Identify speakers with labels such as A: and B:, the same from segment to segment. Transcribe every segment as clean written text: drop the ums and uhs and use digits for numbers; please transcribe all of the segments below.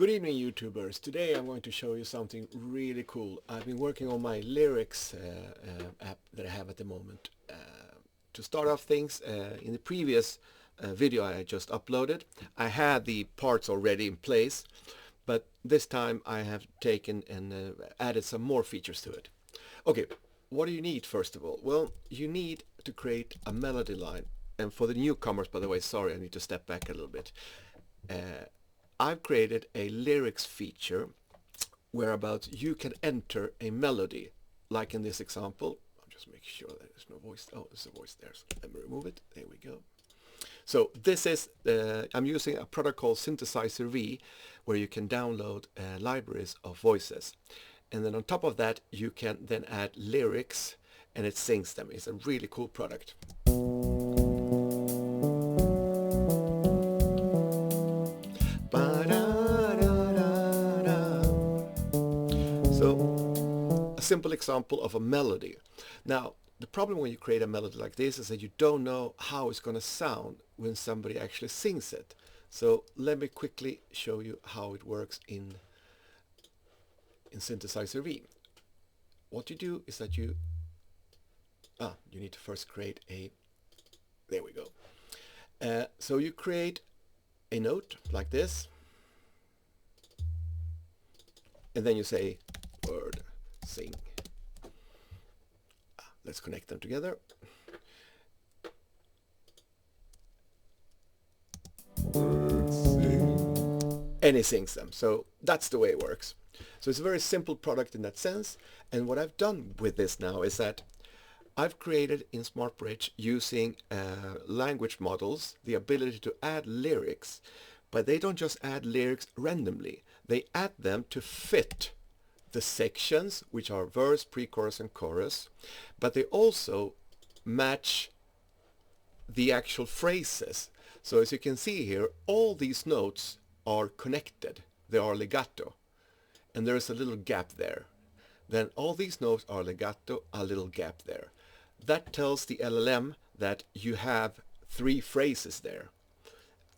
A: Good evening, YouTubers. Today I'm going to show you something really cool. I've been working on my lyrics app that I have at the moment. To start off things, in the previous video I just uploaded, I had the parts already in place, but this time I have taken and added some more features to it. Okay, what do you need first of all? Well, you need to create a melody line. And for the newcomers, by the way, sorry, I need to step back a little bit. I've created a lyrics feature whereabouts you can enter a melody, like in this example. I'll just make sure that there's no voice. Oh, there's a voice there. So let me remove it. There we go. So this is, I'm using a product called Synthesizer V, where you can download libraries of voices. And then on top of that, you can then add lyrics and it sings them. It's a really cool product. So, a simple example of a melody. Now, the problem when you create a melody like this is that you don't know how it's going to sound when somebody actually sings it. So let me quickly show you how it works in Synthesizer V. What you do is that you need to first create a, there we go. So you create a note like this, and then you say word sing. Let's connect them together. Word sing. And he sings them. So that's the way it works. So it's a very simple product in that sense. And what I've done with this now is that I've created in SmartBridge using language models the ability to add lyrics, but they don't just add lyrics randomly. They add them to fit the sections, which are verse, pre-chorus, and chorus, but they also match the actual phrases. So as you can see here, all these notes are connected. They are legato, and there is a little gap there. Then all these notes are legato, a little gap there. That tells the LLM that you have three phrases there.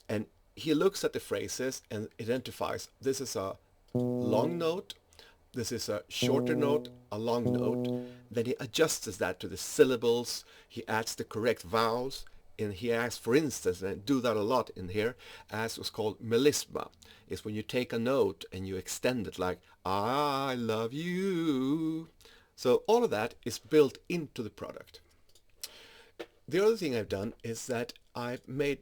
A: And he looks at the phrases and identifies this is a long note, this is a shorter note, a long note. Then he adjusts that to the syllables, he adds the correct vowels, and he asks, for instance, and I do that a lot in here, as what's called melisma. It's when you take a note and you extend it like, I love you. So all of that is built into the product. The other thing I've done is that I've made,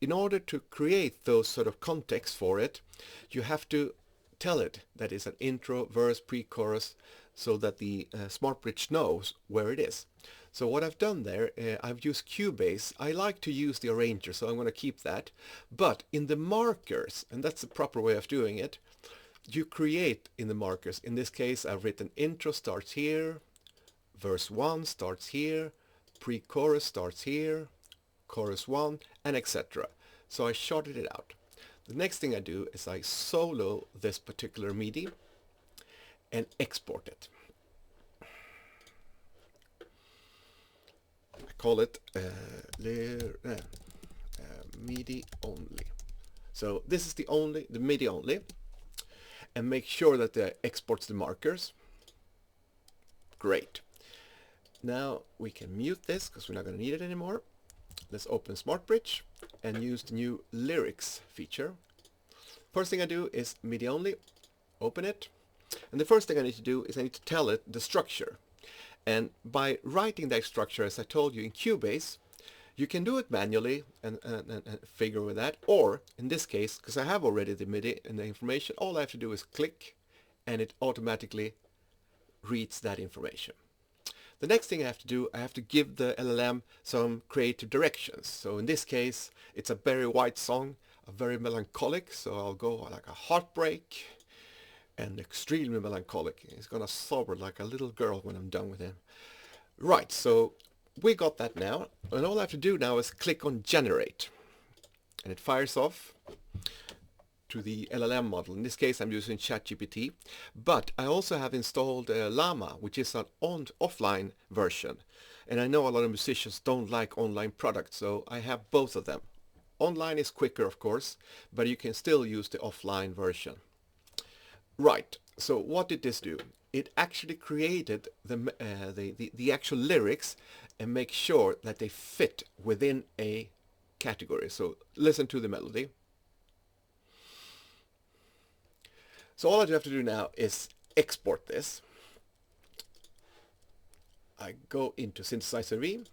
A: in order to create those sort of contexts for it, you have to tell it that it's an intro, verse, pre-chorus, so that the SmartBridge knows where it is. So what I've done there, I've used Cubase. I like to use the arranger, so I'm going to keep that. But in the markers, and that's the proper way of doing it, you create in the markers. In this case, I've written intro starts here, verse 1 starts here, pre-chorus starts here, chorus 1, and etc. So I shorted it out. The next thing I do is I solo this particular MIDI and export it. I call it MIDI only. So this is the MIDI only, and make sure that it exports the markers. Great. Now we can mute this because we're not going to need it anymore. Let's open SmartBridge and use the new lyrics feature. First thing I do is MIDI only, open it, and the first thing I need to do is I need to tell it the structure. And by writing that structure, as I told you in Cubase, you can do it manually and figure with that, or in this case, because I have already the MIDI and the information, all I have to do is click and it automatically reads that information. The next thing I have to do, I have to give the LLM some creative directions. So in this case, it's a Barry White song, a very melancholic, so I'll go like a heartbreak and extremely melancholic. He's gonna sob like a little girl when I'm done with him. Right, so we got that now, and all I have to do now is click on generate, and it fires off to the LLM model. In this case I'm using ChatGPT, but I also have installed Llama, which is an offline version, and I know a lot of musicians don't like online products, so I have both of them. Online is quicker, of course, but you can still use the offline version. Right. So what did this do? It actually created the actual lyrics and make sure that they fit within a category. So listen to the melody. So all I have to do now is export this. I go into Synthesizer V.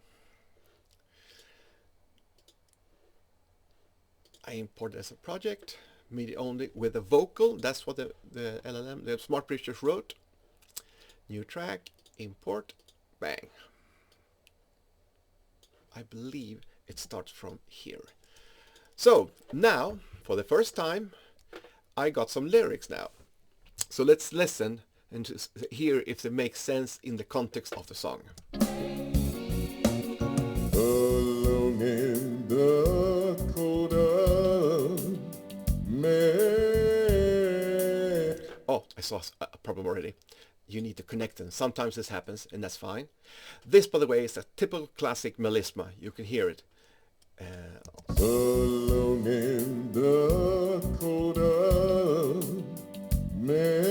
A: I import it as a project, MIDI only with a vocal. That's what the LLM, the Smart Bridge just wrote. New track, import, bang. I believe it starts from here. So now, for the first time, I got some lyrics now. So let's listen and just hear if they make sense in the context of the song.
B: Alone in the cold of May.
A: Oh, I saw a problem already. You need to connect them. Sometimes this happens, and that's fine. This, by the way, is a typical classic melisma. You can hear it.
B: Alone in the cold of memories,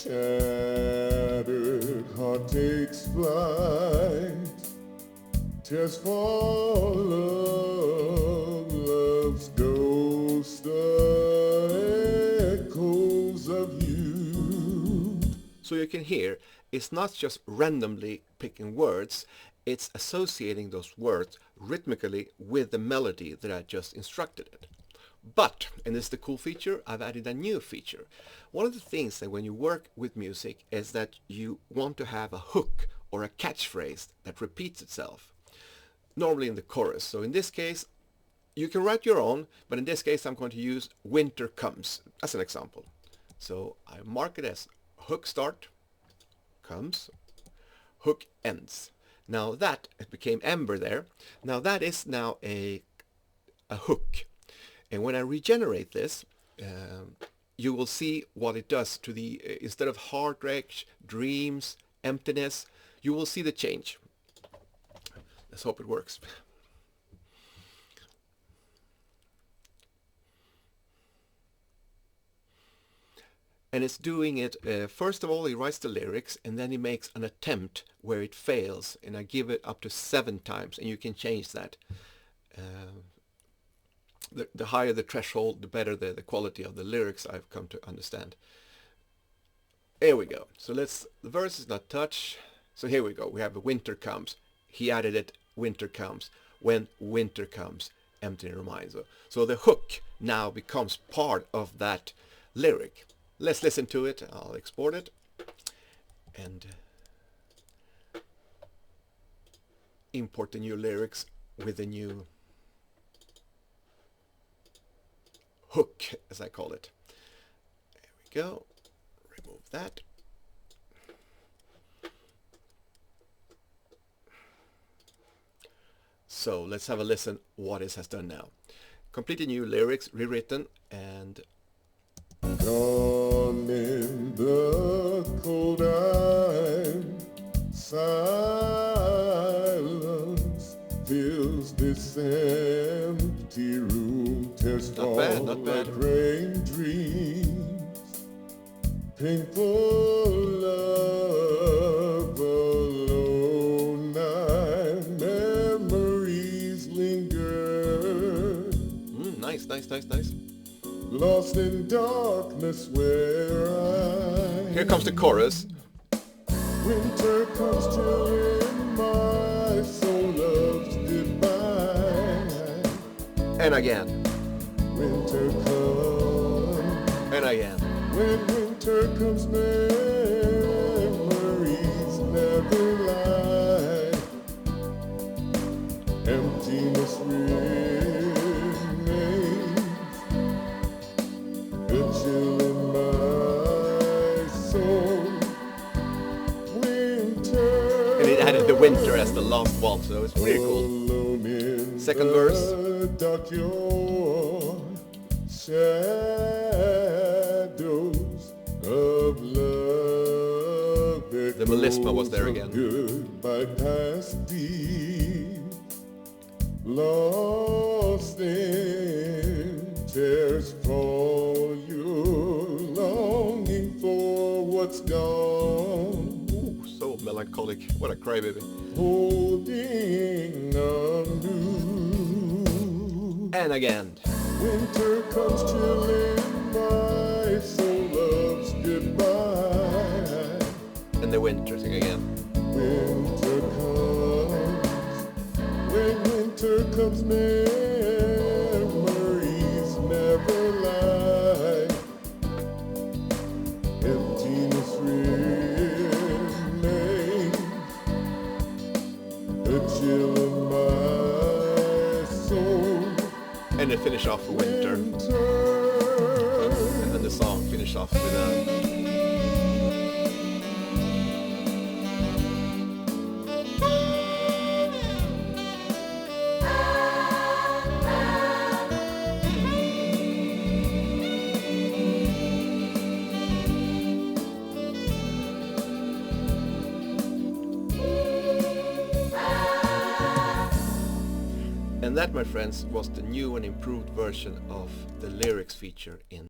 B: shattered heart takes flight, tears fall of love's ghost, echoes of you.
A: So you can hear, it's not just randomly picking words, it's associating those words rhythmically with the melody that I just instructed it. But, and this is the cool feature, I've added a new feature. One of the things that when you work with music is that you want to have a hook or a catchphrase that repeats itself, normally in the chorus. So in this case, you can write your own, but in this case I'm going to use Winter Comes as an example. So I mark it as hook start, comes, hook ends. Now that, it became Ember there. Now that is now a hook. And when I regenerate this, you will see what it does to the, instead of heartbreak, dreams, emptiness, you will see the change. Let's hope it works. And it's doing it, first of all, he writes the lyrics, and then he makes an attempt where it fails, and I give it up to 7 times, and you can change that. The higher the threshold, the better the quality of the lyrics, I've come to understand. Here we go. So the verse is not touched. So here we go. We have Winter Comes. He added it, Winter Comes. When winter comes, empty reminds. So the hook now becomes part of that lyric. Let's listen to it. I'll export it and import the new lyrics with the new hook, as I call it. There we go. Remove that. So let's have a listen what it has done now. Completely new lyrics, rewritten, and
B: gone in the cold eye, silence fills this empty room. Tears fall
A: not bad.
B: like rain dreams, painful love alone night, memories linger.
A: Nice.
B: Lost in darkness where I...
A: Here comes the chorus.
B: Winter comes chilling my soul loves goodbye.
A: And again.
B: Winter comes.
A: And again.
B: When winter comes, memories never lie. Emptiness remains. The chill in my soul. Winter.
A: And it added the winter as the last one, so it's pretty cool. Second verse.
B: Dark your shadows of love.
A: The melisma was there again.
B: Goodbye past deep, lost in
A: melancholic. What a crybaby.
B: Holding on to.
A: And again.
B: Winter comes chilling my soul loves goodbye.
A: And the winter thing again.
B: Winter comes. When winter comes, memories never lie. Emptiness remains. A chill in my soul.
A: And they finish off with winter. And then the song finish off with a... And that, my friends, was the new and improved version of the lyrics feature in